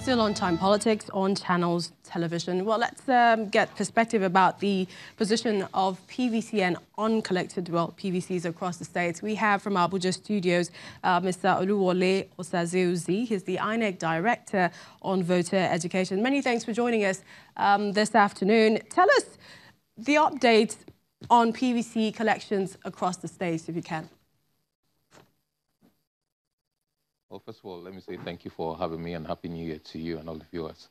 Still on Time Politics on Channels Television. Well, let's get perspective about the position of PVC and uncollected, well, PVCs across the states. We have from Abuja studios Mr. Oluwole Osazeuzi. He's the INEC Director on Voter Education. Many thanks for joining us this afternoon. Tell us the updates on PVC collections across the states, if you can. Well, first of all, let me say thank you for having me and Happy New Year to you and all the viewers.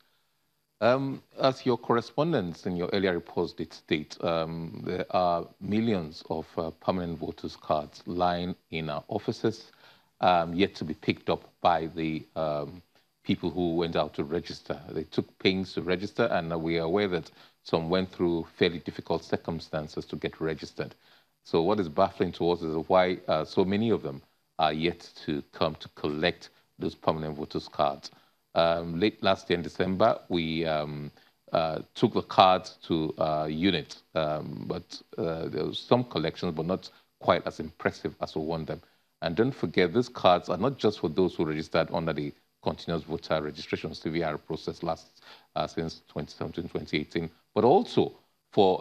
As your correspondents in your earlier reports did state, there are millions of permanent voters' cards lying in our offices, yet to be picked up by the people who went out to register. They took pains to register, and we are aware that some went through fairly difficult circumstances to get registered. So what is baffling to us is why so many of them are yet to come to collect those permanent voters' cards. Late last year in December, we took the cards to unit, but there was some collections, but not quite as impressive as we want them. And don't forget, these cards are not just for those who registered under the continuous voter registration CVR process since 2017, 2018, but also for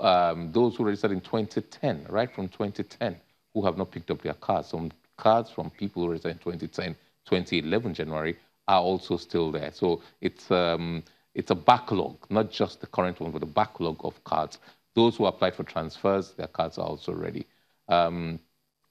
those who registered in 2010, right from 2010, who have not picked up their cards. Some cards from people who registered in 2010, 2011 January are also still there. So it's a backlog, not just the current one, but a backlog of cards. Those who applied for transfers, their cards are also ready.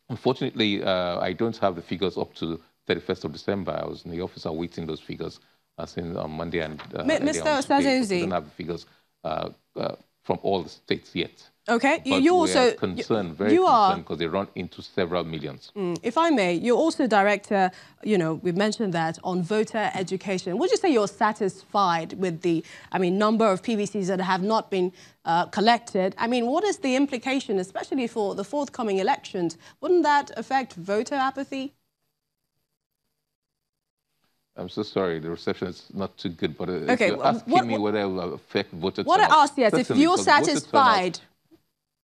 Unfortunately, I don't have the figures up to 31st of December. I was in the office awaiting those figures since on Monday and Mr. Osazeuzi, I don't have the figures from all the states yet. Okay, but you also concerned, very concerned, because they run into several millions. If I may, you're also director. You know, we mentioned that on voter education. Would you say you're satisfied with the, number of PVCs that have not been collected? What is the implication, especially for the forthcoming elections? Wouldn't that affect voter apathy? I'm so sorry, the reception is not too good, but okay, if you're asking me whether it will affect voter turnout. What I asked, yes, if you're satisfied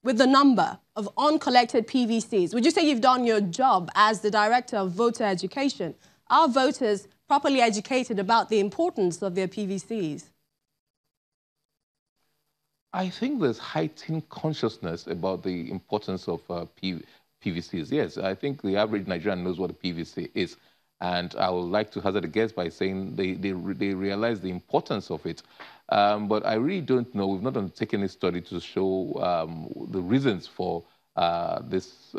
with the number of uncollected PVCs, would you say you've done your job as the director of voter education? Are voters properly educated about the importance of their PVCs? I think there's heightened consciousness about the importance of PVCs. Yes, I think the average Nigerian knows what a PVC is. And I would like to hazard a guess by saying they realize the importance of it. But I really don't know. We've not undertaken a study to show the reasons for this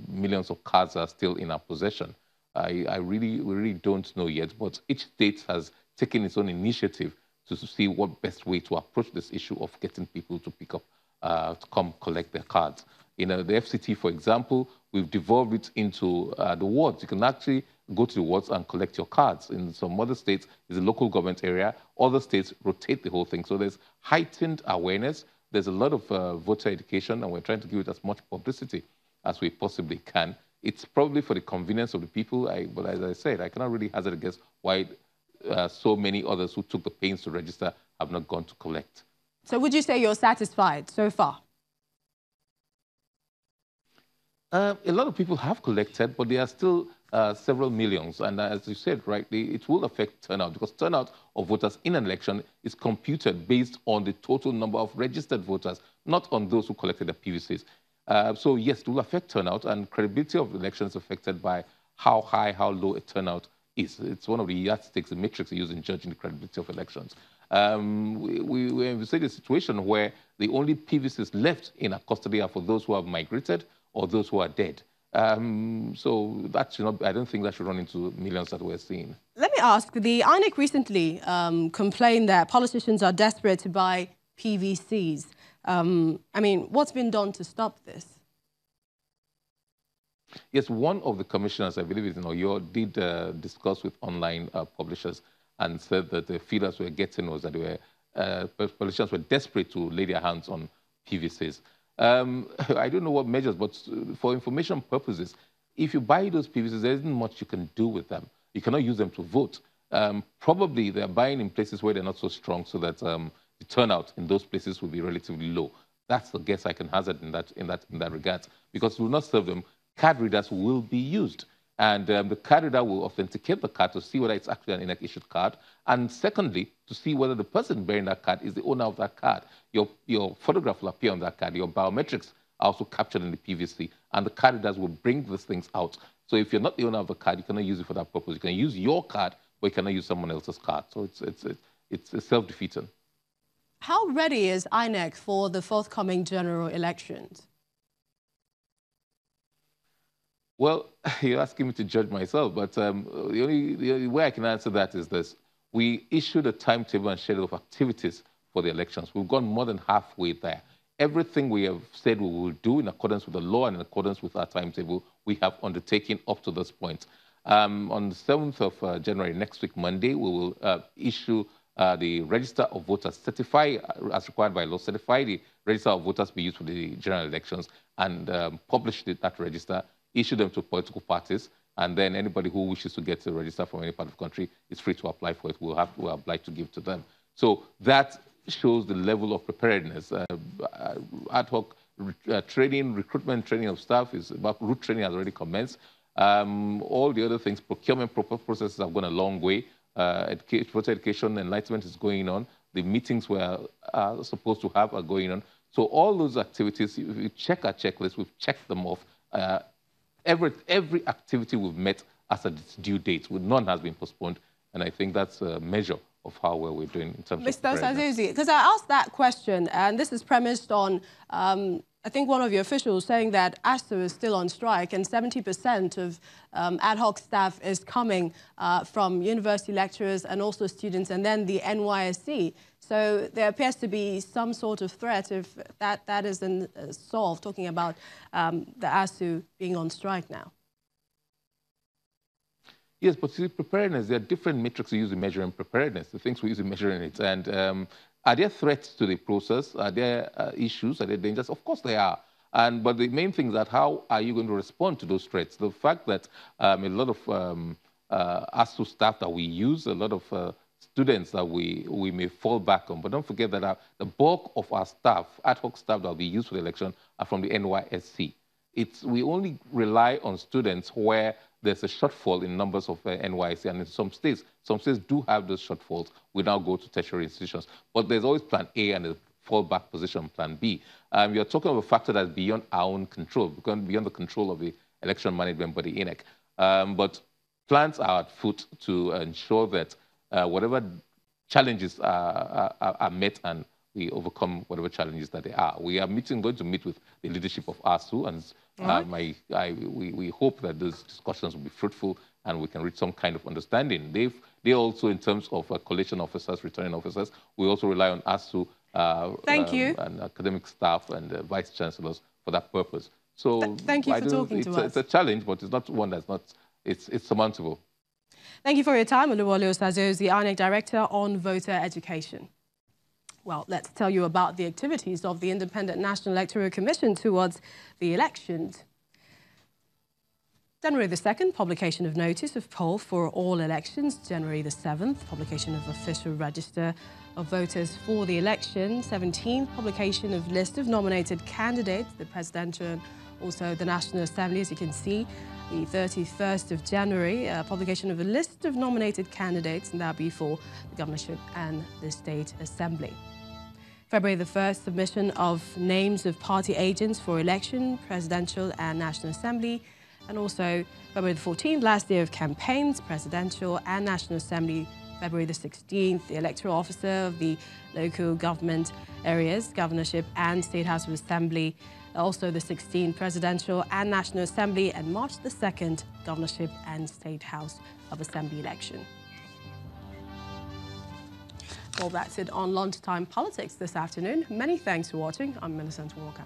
millions of cards are still in our possession. We really don't know yet. But each state has taken its own initiative to see what best way to approach this issue of getting people to pick up, to come collect their cards. In the FCT, for example, we've devolved it into the wards. You can actually go to the wards and collect your cards. In some other states, it's a local government area. Other states rotate the whole thing. So there's heightened awareness. There's a lot of voter education, and we're trying to give it as much publicity as we possibly can. It's probably for the convenience of the people, but as I said, I cannot really hazard a guess why so many others who took the pains to register have not gone to collect. So would you say you're satisfied so far? A lot of people have collected, but there are still several millions. And as you said rightly, it will affect turnout, because turnout of voters in an election is computed based on the total number of registered voters, not on those who collected the PVCs. So yes, it will affect turnout, and credibility of elections affected by how high, how low a turnout is. It's one of the yardsticks, the metrics used in judging the credibility of elections. We envisage a situation where the only PVCs left in our custody are for those who have migrated or those who are dead. So that should not, I don't think that should run into millions that we're seeing. Let me ask, the INEC recently complained that politicians are desperate to buy PVCs. What's been done to stop this? Yes, one of the commissioners, I believe it's in Oyo, did discuss with online publishers and said that the feeders we're getting was that politicians were desperate to lay their hands on PVCs. I don't know what measures, but for information purposes, if you buy those PVCs, there isn't much you can do with them. You cannot use them to vote. Probably they're buying in places where they're not so strong, so that the turnout in those places will be relatively low. That's the guess I can hazard in that regard, because it will not serve them. Card readers will be used. And the card reader will authenticate the card to see whether it's actually an INEC-issued card. And secondly, to see whether the person bearing that card is the owner of that card. Your photograph will appear on that card. Your biometrics are also captured in the PVC. And the card readers will bring these things out. So if you're not the owner of the card, you cannot use it for that purpose. You can use your card, but you cannot use someone else's card. So it's self-defeating. How ready is INEC for the forthcoming general elections? Well, you're asking me to judge myself, but the only way I can answer that is this. We issued a timetable and schedule of activities for the elections. We've gone more than halfway there. Everything we have said we will do in accordance with the law and in accordance with our timetable, we have undertaken up to this point. On the 7th of January, next week, Monday, we will issue the register of voters, certify, as required by law, certify the register of voters be used for the general elections, and publish that register, issue them to political parties, and then anybody who wishes to get a register from any part of the country is free to apply for it. We're obliged to give to them. So that shows the level of preparedness. Ad hoc training, recruitment training of staff is about route training has already commenced. All the other things, procurement processes have gone a long way. Voter education, enlightenment is going on. The meetings we are supposed to have are going on. So all those activities, if you check our checklist, we've checked them off. Every activity we've met as its due date, none has been postponed. And I think that's a measure of how well we're doing in terms of Mr. Sazuzi, because I asked that question, and this is premised on, I think one of your officials saying that ASU is still on strike, and 70% of ad hoc staff is coming from university lecturers and also students, and then the NYSC. So there appears to be some sort of threat if that isn't solved, talking about the ASU being on strike now. Yes, but see, preparedness, there are different metrics we use in measuring preparedness, the things we use in measuring it. And are there threats to the process? Are there issues? Are there dangers? Of course there are. But the main thing is that how are you going to respond to those threats? The fact that a lot of ASU staff that we use, a lot of students that we may fall back on. But don't forget that the bulk of our staff, ad hoc staff that will be used for the election, are from the NYSC. We only rely on students where there's a shortfall in numbers of NYSC, and in some states do have those shortfalls. We now go to tertiary institutions. But there's always plan A and a fallback position, plan B. You're talking of a factor that's beyond our own control, beyond the control of the election management body, INEC. But plans are at foot to ensure that whatever challenges are met and we overcome whatever challenges that they are. We are going to meet with the leadership of ASU, and we hope that those discussions will be fruitful and we can reach some kind of understanding. They also, in terms of collation officers, returning officers, we also rely on ASU and academic staff and vice chancellors for that purpose. So thank you for talking to us. It's a challenge, but it's not one that's not, it's surmountable. Thank you for your time. Oluwole Osazozi, the INEC Director on Voter Education. Well, let's tell you about the activities of the Independent National Electoral Commission towards the elections. January the 2nd, publication of notice of poll for all elections. January the 7th, publication of official register of voters for the election. 17th, publication of list of nominated candidates, the presidential and also the National Assembly, as you can see. The 31st of January, publication of a list of nominated candidates, and that'll be for the governorship and the state assembly. February the 1st, submission of names of party agents for election, presidential and National Assembly. And also February the 14th, last day of campaigns, presidential and National Assembly. February the 16th, the electoral officer of the local government areas, governorship and State House of Assembly. Also the 16th, presidential and National Assembly. And March the 2nd, governorship and State House of Assembly election. Well, that's it on Lunchtime Politics this afternoon. Many thanks for watching. I'm Millicent Walker.